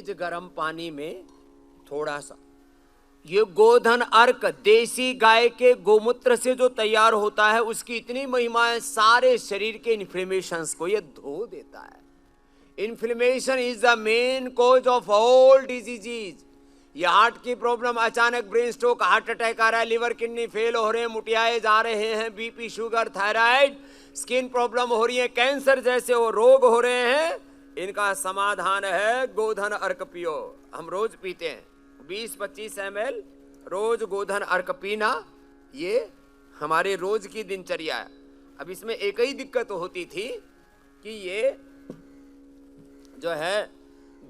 तेज गर्म पानी में थोड़ा सा, ये गोधन अर्क देसी गाय के गोमूत्र से जो तैयार होता है, उसकी इतनी महिमा है, सारे शरीर के इन्फ्लेमेशंस को ये धो देता है। Inflammation is the main cause of all diseases. ये हार्ट की प्रॉब्लम, अचानक ब्रेन स्ट्रोक, हार्ट अटैक आ रहा है, लिवर किडनी फेल हो रहे हैं, मुटियाए जा रहे हैं, BP sugar thyroid, skin problem हो रही है, कैंसर जैसे वो रोग हो रहे हैं, इनका समाधान है गोधन अर्क पियो। हम रोज पीते हैं 20-25 ml रोज गोधन अर्क पीना, ये हमारे रोज की दिनचर्या है। अब इसमें एक ही दिक्कत होती थी कि ये जो है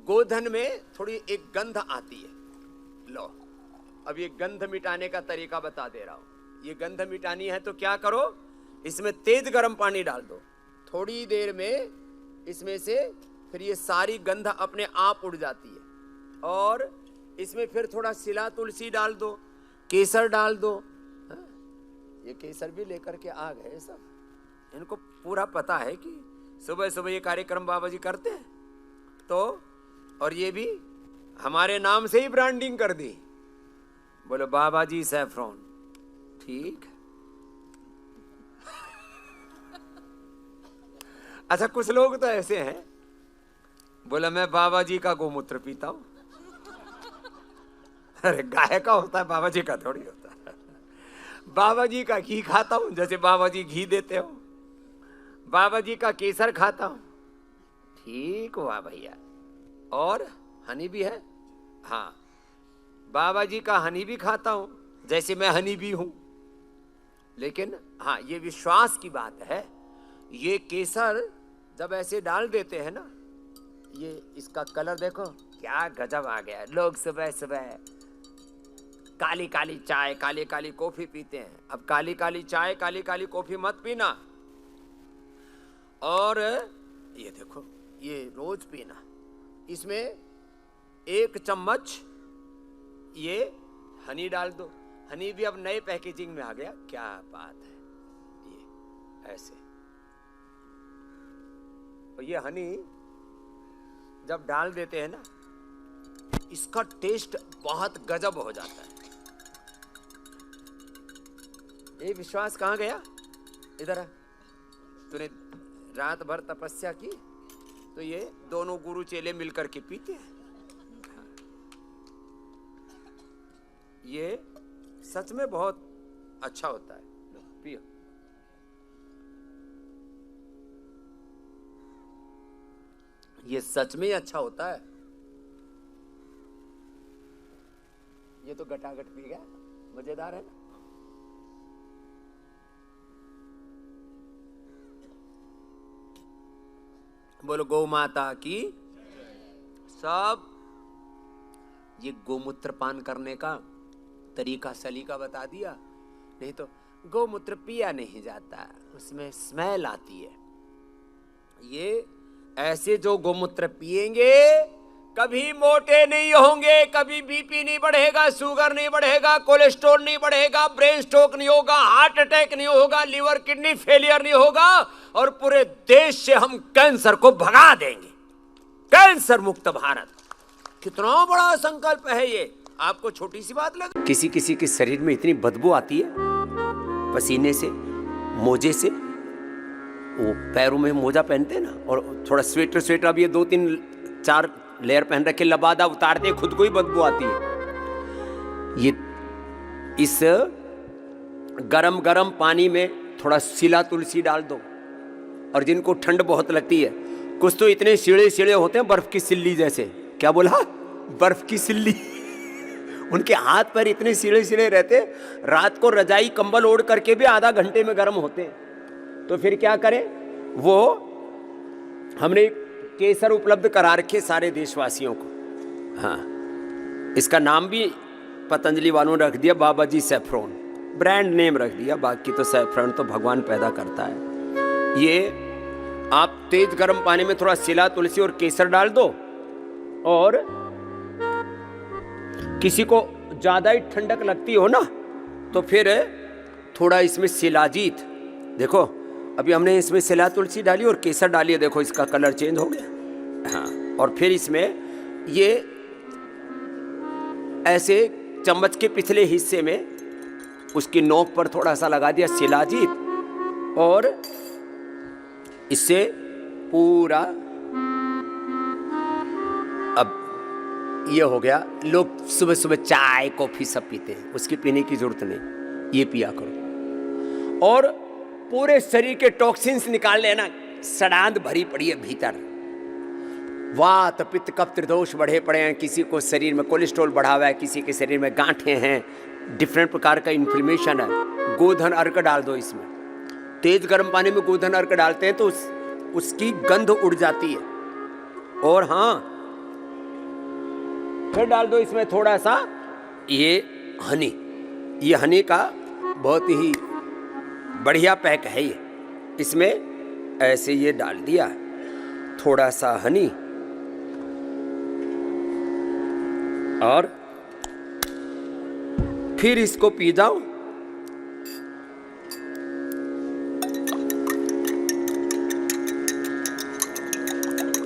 गोधन में थोड़ी एक गंध आती है। लो, अब ये गंध मिटाने का तरीका बता दे रहा हूं। ये गंध मिटानी है तो क्या करो, इसमें तेज गर्म पानी डाल दो, थोड़ी देर में इसमें से फिर ये सारी गंध अपने आप उड़ जाती है। और इसमें फिर थोड़ा सिला तुलसी डाल दो, केसर डाल दो। ये केसर भी लेकर के आ गए सब, इनको पूरा पता है कि सुबह सुबह ये कार्यक्रम बाबा जी करते हैं तो, और ये भी हमारे नाम से ही ब्रांडिंग कर दी, बोलो बाबा जी सैफरॉन, ठीक। अच्छा, कुछ लोग तो ऐसे हैं, बोला मैं बाबा जी का गोमूत्र पीता हूं। अरे गाय का होता है, बाबा जी का थोड़ी होता है। बाबा जी का घी खाता हूं, जैसे बाबा जी घी देते हो। बाबा जी का केसर खाता हूं, ठीक हुआ भैया। और हनी भी है, हाँ, बाबा जी का हनी भी खाता हूं, जैसे मैं हनी भी हूं। लेकिन हाँ, ये विश्वास की बात है। ये केसर जब ऐसे डाल देते हैं ना, ये इसका कलर देखो क्या गजब आ गया। लोग सुबह सुबह काली काली चाय, काली काली कॉफी पीते हैं। अब काली काली चाय, काली काली कॉफी मत पीना, और ये देखो, ये रोज पीना। इसमें 1 चम्मच ये हनी डाल दो। हनी भी अब नए पैकेजिंग में आ गया, क्या बात है। ये ऐसे, और ये हनी जब डाल देते हैं ना, इसका टेस्ट बहुत गजब हो जाता है। ये विश्वास कहाँ गया? इधर आ। तूने रात भर तपस्या की तो ये दोनों गुरु चेले मिलकर के पीते हैं। ये सच में बहुत अच्छा होता है, पियो। ये सच में अच्छा होता है। ये तो गटागट पी गया, मजेदार है ना। बोलो गौ माता की। सब ये गोमूत्र पान करने का तरीका सलीका बता दिया, नहीं तो गोमूत्र पिया नहीं जाता, उसमें स्मेल आती है। ये ऐसे जो गोमूत्र पिएंगे कभी मोटे नहीं होंगे, कभी बीपी नहीं बढ़ेगा, शुगर नहीं बढ़ेगा, कोलेस्ट्रॉल नहीं बढ़ेगा, ब्रेन स्ट्रोक नहीं होगा, हार्ट अटैक नहीं होगा, लिवर किडनी फेलियर नहीं होगा, और पूरे देश से हम कैंसर को भगा देंगे। कैंसर मुक्त भारत, कितना बड़ा संकल्प है ये। आपको छोटी सी बात लगे? किसी किसी के शरीर में इतनी बदबू आती है पसीने से, मोजे से, वो पैरों में मोजा पहनते हैं ना, और थोड़ा स्वेटर अब ये 2-3-4 लेयर पहन रखे, लबादा उतारते खुद को ही बदबू आती है। ये इस गरम गरम पानी में थोड़ा सिला तुलसी डाल दो। और जिनको ठंड बहुत लगती है, कुछ तो इतने सीढ़े होते हैं बर्फ की सिल्ली जैसे, क्या बोला, बर्फ की सिल्ली। उनके हाथ पैर इतने सीढ़े रहते, रात को रजाई कंबल ओढ़ करके भी आधा घंटे में गर्म होते हैं। तो फिर क्या करें, वो हमने केसर उपलब्ध करा रखे सारे देशवासियों को। हाँ, इसका नाम भी पतंजलि वालों ने रख दिया, बाबा जी सैफरॉन, ब्रांड नेम रख दिया। बाकी तो सैफरॉन तो भगवान पैदा करता है। ये आप तेज गर्म पानी में थोड़ा सिला तुलसी और केसर डाल दो, और किसी को ज्यादा ही ठंडक लगती हो ना, तो फिर थोड़ा इसमें शिलाजीत, देखो अभी हमने इसमें सिला तुलसी डाली और केसर डाली है, देखो इसका कलर चेंज हो गया। हाँ, और फिर इसमें ये ऐसे चम्मच के पिछले हिस्से में उसकी नोक पर थोड़ा सा लगा दिया शिलाजीत, और इससे पूरा अब ये हो गया। लोग सुबह सुबह चाय कॉफी सब पीते हैं, उसकी पीने की जरूरत नहीं, ये पिया करो। और पूरे शरीर के टॉक्सिन्स निकाल लेना, सड़ांध भरी पड़ी है भीतर, वात पित्त कफ त्रिदोष बढ़े पड़े हैं, किसी को शरीर में कोलेस्ट्रॉल बढ़ा हुआ है, किसी के शरीर में गांठें हैं, डिफरेंट प्रकार का इन्फ्लेमेशन है। गोधन अर्क डाल दो इसमें, तेज गर्म पानी में गोधन अर्क डालते हैं तो उसकी गंध उड़ जाती है। और हाँ, फिर डाल दो इसमें थोड़ा सा ये हनी, ये हनी का बहुत ही बढ़िया पैक है ये। इसमें ऐसे ये डाल दिया थोड़ा सा हनी, और फिर इसको पी जाओ।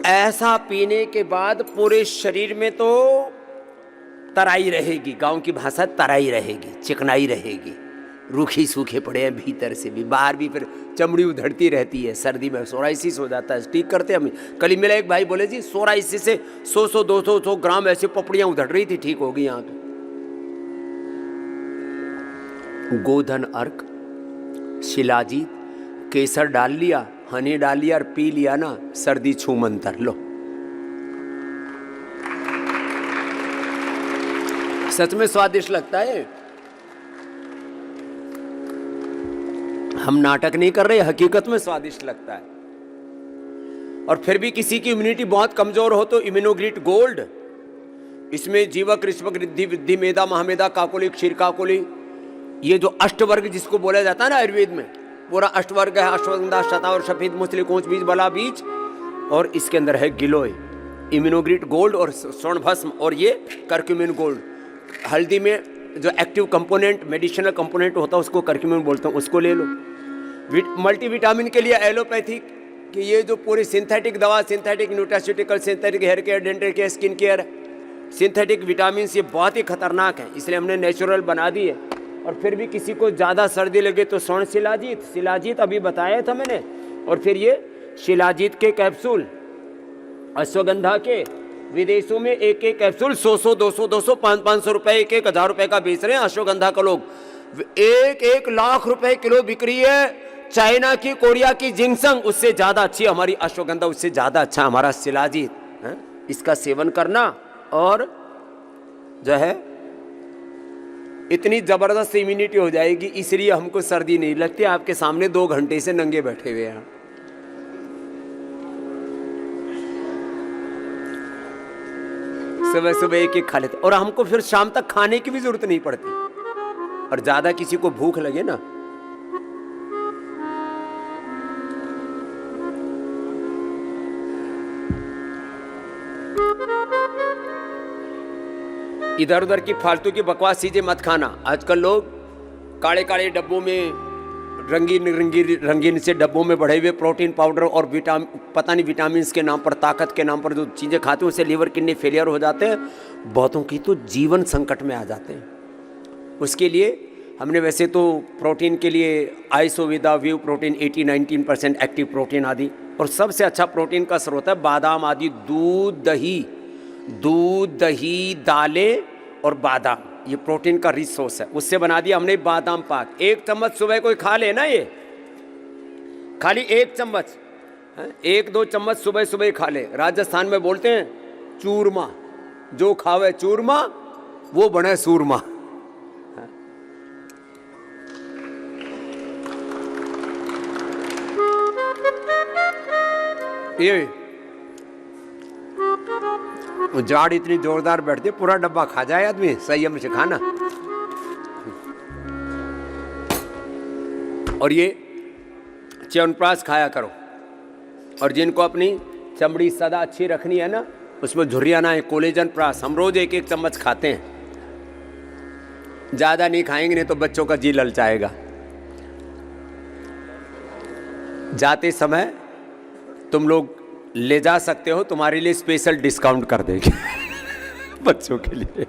ऐसा पीने के बाद पूरे शरीर में तो तराई रहेगी, गांव की भाषा तराई रहेगी, चिकनाई रहेगी। रूखी सूखे पड़े हैं भीतर से भी, बाहर भी फिर चमड़ी उधड़ती रहती है। सर्दी में सोराइसिस हो जाता है, ठीक करते हम। कल ही मिला एक भाई, बोले जी सोराइसिस से 100-200 ग्राम ऐसे पपड़ियां उधड़ रही थी, ठीक हो गई यहाँ तो। गोधन अर्क, शिलाजीत, केसर डाल लिया, हनी डाल लिया और पी लिया ना, सर्दी छू मंतर लो। सच में स्वादिष्ट लगता है। हम नाटक नहीं कर रहे, हकीकत में स्वादिष्ट लगता है। और फिर भी किसी की इम्यूनिटी बहुत कमजोर हो तो इम्यूनोग्रिट गोल्ड, इसमें जीवक ऋष्वक रिद्धि विद्धि मेधा महामेधा काकोली क्षीर काकोली, ये जो अष्टवर्ग जिसको बोला जाता है ना आयुर्वेद में, पूरा अष्टवर्ग है, अश्वगंधा शतावर सफेद मुसली कोंच बीज बला बीज, और इसके अंदर है गिलोय, इम्यूनोग्रिट गोल्ड और स्वर्ण भस्म, और ये करक्यूमिन गोल्ड। हल्दी में जो एक्टिव कंपोनेंट मेडिसिनल कंपोनेंट होता है उसको करक्यूमिन बोलता हूँ, उसको ले लो। मल्टीविटामिन के लिए एलोपैथिक कि ये जो पूरी सिंथेटिक दवा, synthetic nutraceutical, synthetic hair care, dental care, skin care, synthetic vitamin ये बहुत ही खतरनाक है, इसलिए हमने नेचुरल बना दी है। और फिर भी किसी को ज़्यादा सर्दी लगे तो स्वर्ण शिलाजीत, शिलाजीत अभी बताया था मैंने, और फिर ये शिलाजीत के कैप्सूल, अश्वगंधा के विदेशों में एक एक कैप्सूल 100, 200, 500 रुपए, 1,000 रुपए का बेच रहे हैं अश्वगंधा का लोग। 1 लाख रुपए किलो बिक्री है। चाइना की, कोरिया की जिंगसंग उससे ज्यादा अच्छी हमारी अश्वगंधा, उससे ज्यादा अच्छा हमारा शिलाजीत है। इसका सेवन करना और जो है इतनी जबरदस्त इम्यूनिटी हो जाएगी, इसलिए हमको सर्दी नहीं लगती। आपके सामने 2 घंटे से नंगे बैठे हुए हैं। सुबह सुबह एक एक खा लेते, और हमको फिर शाम तक खाने की भी जरूरत नहीं पड़ती। और ज्यादा किसी को भूख लगे ना, इधर उधर की फालतू की बकवास चीजें मत खाना। आजकल लोग काले काले डब्बों में, रंगीन से डब्बों में बढ़े हुए प्रोटीन पाउडर और पता नहीं विटामिन के नाम पर, ताकत के नाम पर जो चीज़ें खाते हैं उससे लीवर किडनी फेलियर हो जाते हैं। बहुतों की तो जीवन संकट में आ जाते हैं। उसके लिए हमने वैसे तो प्रोटीन के लिए आइसोविदा व्यू प्रोटीन 80-19% एक्टिव प्रोटीन आदि, और सबसे अच्छा प्रोटीन का स्रोत है बादाम आदि, दूध दही दालें और बादाम, ये प्रोटीन का रिच सोर्स है। उससे बना दिया हमने बादाम पाक। 1 चम्मच सुबह कोई खा ले ना, ये खाली 1 चम्मच, 1-2 चम्मच सुबह सुबह खा ले। राजस्थान में बोलते हैं चूरमा, जो खावे चूरमा वो बने सूरमा। ये जाड़ इतनी जोरदार बैठती है, पूरा डब्बा खा जाए आदमी, संयम से खाना। और ये च्यवनप्राश खाया करो। और जिनको अपनी चमड़ी सदा अच्छी रखनी है ना, उसमें झुर्रियाँ ना है, कोलेजन प्राश हम रोज 1-1 चम्मच खाते हैं। ज़्यादा नहीं खाएंगे नहीं तो बच्चों का जी ललचाएगा। जाते समय तुम लोग ले जा सकते हो, तुम्हारे लिए स्पेशल डिस्काउंट कर देंगे। बच्चों के लिए।